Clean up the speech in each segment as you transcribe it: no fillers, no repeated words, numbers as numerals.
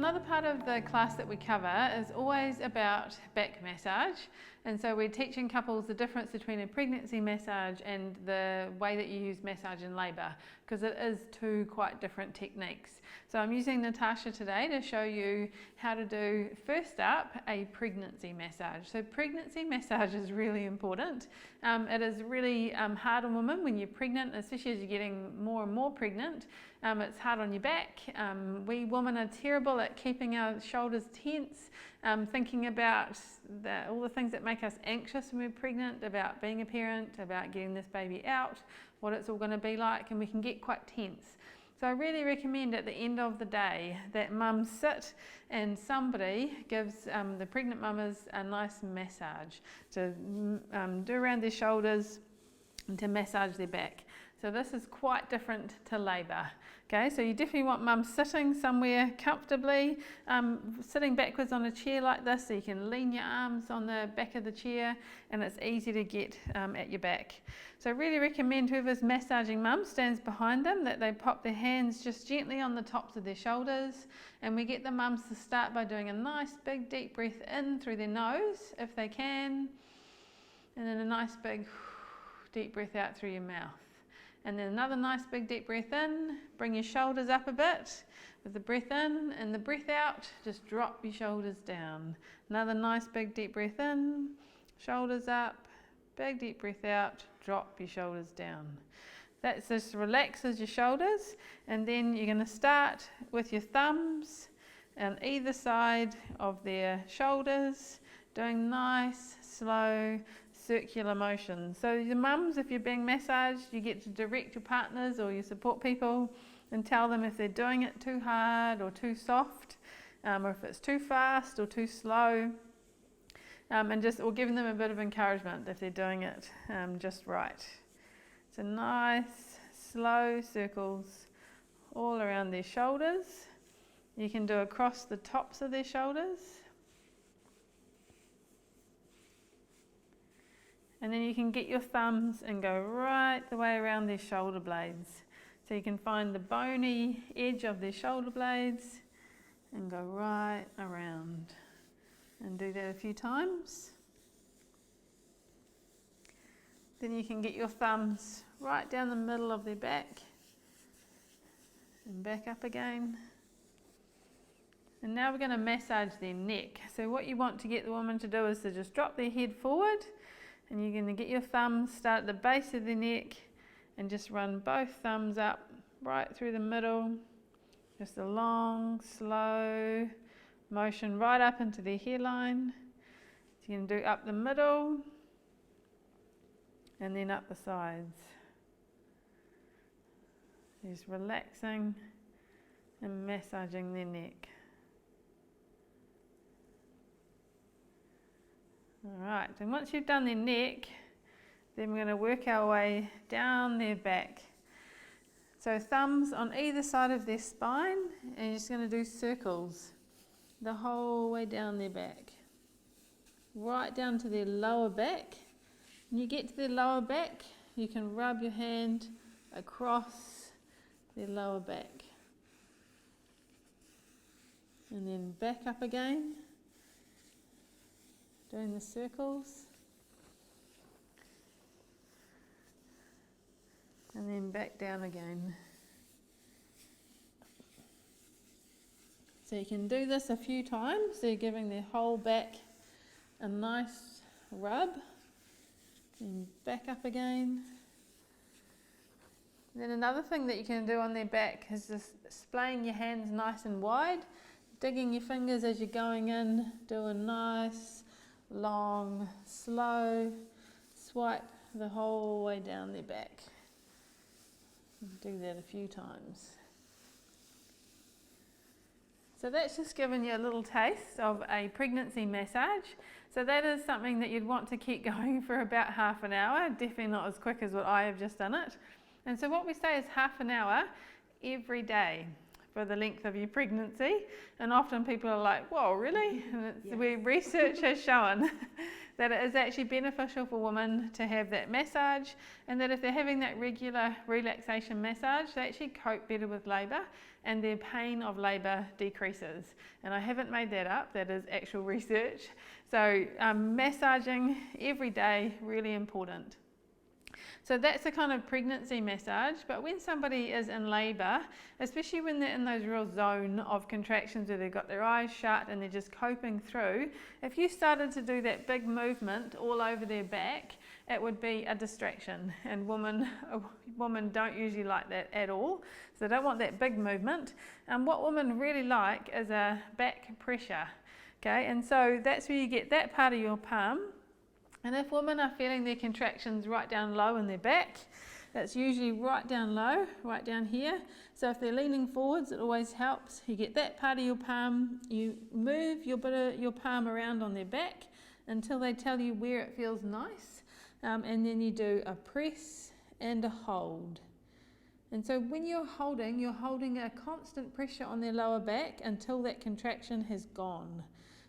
another part of the class that we cover is always about back massage. And so we're teaching couples the difference between a pregnancy massage and the way that you use massage in labour, because it is two quite different techniques. So I'm using Natasha today to show you how to do, first up, a pregnancy massage. So pregnancy massage is really important. It is really hard on women when you're pregnant, especially as you're getting more and more pregnant. It's hard on your back. We women are terrible at keeping our shoulders tense, thinking about all the things that make us anxious when we're pregnant, about being a parent, about getting this baby out, what it's all going to be like, and we can get quite tense. So I really recommend at the end of the day that mums sit and somebody gives the pregnant mamas a nice massage to do around their shoulders and to massage their back. So this is quite different to labour. Okay, so you definitely want mum sitting somewhere comfortably, sitting backwards on a chair like this, so you can lean your arms on the back of the chair and it's easy to get at your back. So I really recommend whoever's massaging mum stands behind them, that they pop their hands just gently on the tops of their shoulders, and we get the mums to start by doing a nice big deep breath in through their nose if they can, and then a nice big deep breath out through your mouth. And then another nice big deep breath in, bring your shoulders up a bit with the breath in, and the breath out, just drop your shoulders down. Another nice big deep breath in, shoulders up, big deep breath out, drop your shoulders down. That just relaxes your shoulders, and then you're going to start with your thumbs on either side of their shoulders, doing nice, slow, circular motion. So the mums, if you're being massaged, you get to direct your partners or your support people and tell them if they're doing it too hard or too soft, or if it's too fast or too slow, or giving them a bit of encouragement if they're doing it just right. So nice, slow circles all around their shoulders. You can do across the tops of their shoulders. And then you can get your thumbs and go right the way around their shoulder blades. So you can find the bony edge of their shoulder blades and go right around. And do that a few times. Then you can get your thumbs right down the middle of their back and back up again. And now we're going to massage their neck. So what you want to get the woman to do is to just drop their head forward, and you're going to get your thumbs, start at the base of the neck and just run both thumbs up right through the middle. Just a long, slow motion right up into their hairline. So you can do up the middle and then up the sides. Just relaxing and massaging their neck. Alright, and once you've done their neck, then we're going to work our way down their back. So thumbs on either side of their spine, and you're just going to do circles the whole way down their back. Right down to their lower back. When you get to their lower back, you can rub your hand across their lower back. And then back up again. Doing the circles, and then back down again. So you can do this a few times, so you're giving their whole back a nice rub, and back up again. Then another thing that you can do on their back is just splaying your hands nice and wide, digging your fingers as you're going in, do a nice long, slow swipe the whole way down their back. Do that a few times. So that's just given you a little taste of a pregnancy massage. So that is something that you'd want to keep going for about half an hour, definitely not as quick as what I have just done it. And so what we say is half an hour every day for the length of your pregnancy, and often people are like, whoa, really? And Yes. Where research has shown that it is actually beneficial for women to have that massage, and that if they're having that regular relaxation massage, they actually cope better with labour and their pain of labour decreases. And I haven't made that up, that is actual research. So massaging every day, really important. So that's a kind of pregnancy massage, but when somebody is in labour, especially when they're in those real zone of contractions where they've got their eyes shut and they're just coping through, if you started to do that big movement all over their back, it would be a distraction, and women don't usually like that at all, so they don't want that big movement. What women really like is a back pressure, okay, and so that's where you get that part of your palm. And if women are feeling their contractions right down low in their back, that's usually right down low, right down here. So if they're leaning forwards, it always helps. You get that part of your palm, you move your palm around on their back until they tell you where it feels nice. And then you do a press and a hold. And so when you're holding a constant pressure on their lower back until that contraction has gone.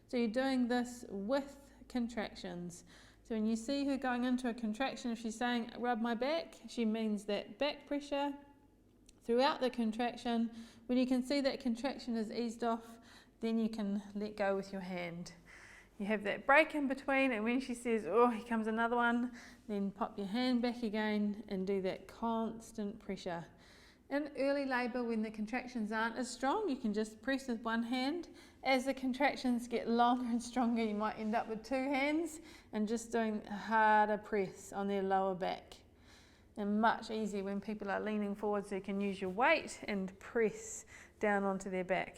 So you're doing this with contractions. So when you see her going into a contraction, if she's saying, rub my back, she means that back pressure throughout the contraction. When you can see that contraction is eased off, then you can let go with your hand. You have that break in between, and when she says, oh, here comes another one, then pop your hand back again and do that constant pressure. In early labour, when the contractions aren't as strong, you can just press with one hand. As the contractions get longer and stronger, you might end up with two hands and just doing a harder press on their lower back. And much easier when people are leaning forward, so you can use your weight and press down onto their back.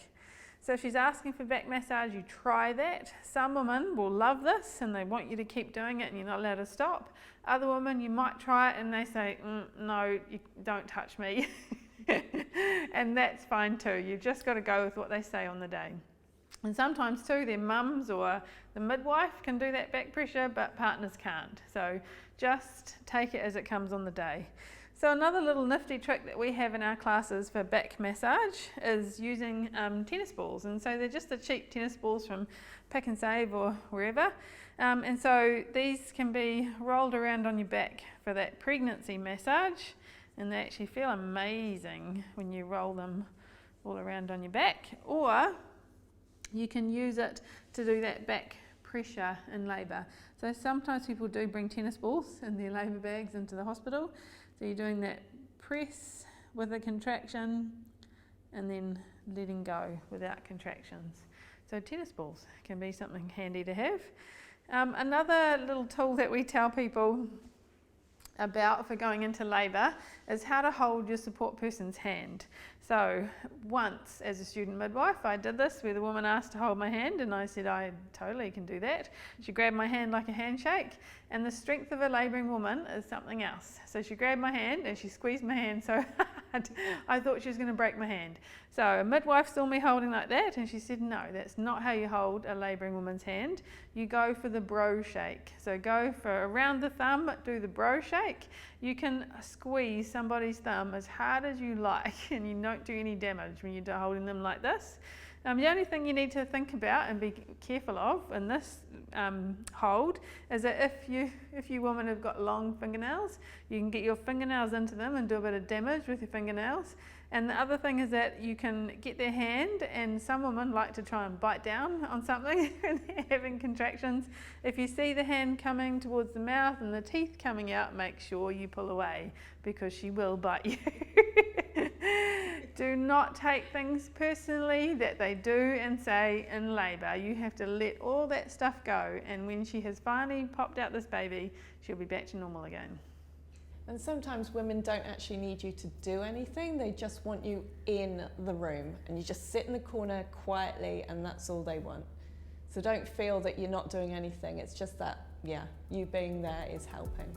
So if she's asking for back massage, you try that. Some women will love this and they want you to keep doing it and you're not allowed to stop. Other women, you might try it and they say, no, you don't touch me. And that's fine too. You've just got to go with what they say on the day. And sometimes too, their mums or the midwife can do that back pressure, but partners can't. So just take it as it comes on the day. So another little nifty trick that we have in our classes for back massage is using tennis balls. And so they're just the cheap tennis balls from Pick and Save or wherever. And so these can be rolled around on your back for that pregnancy massage. And they actually feel amazing when you roll them all around on your back. Or you can use it to do that back pressure in labour. So sometimes people do bring tennis balls in their labour bags into the hospital. So you're doing that press with a contraction and then letting go without contractions. So tennis balls can be something handy to have. Another little tool that we tell people about for going into labour is how to hold your support person's hand. So once as a student midwife I did this where the woman asked to hold my hand and I said I totally can do that. She grabbed my hand like a handshake, and the strength of a labouring woman is something else. So she grabbed my hand and she squeezed my hand so hard I thought she was going to break my hand. So a midwife saw me holding like that and she said no, that's not how you hold a labouring woman's hand. You go for the bro shake. So go for around the thumb, do the bro shake. You can squeeze somebody's thumb as hard as you like and you don't do any damage when you're holding them like this. The only thing you need to think about and be careful of in this hold is that if you women have got long fingernails, you can get your fingernails into them and do a bit of damage with your fingernails. And the other thing is that you can get their hand, and some women like to try and bite down on something when they're having contractions. If you see the hand coming towards the mouth and the teeth coming out, make sure you pull away because she will bite you. Do not take things personally that they do and say in labour. You have to let all that stuff go, and when she has finally popped out this baby, she'll be back to normal again. And sometimes women don't actually need you to do anything, they just want you in the room and you just sit in the corner quietly and that's all they want. So don't feel that you're not doing anything, it's just that, yeah, you being there is helping.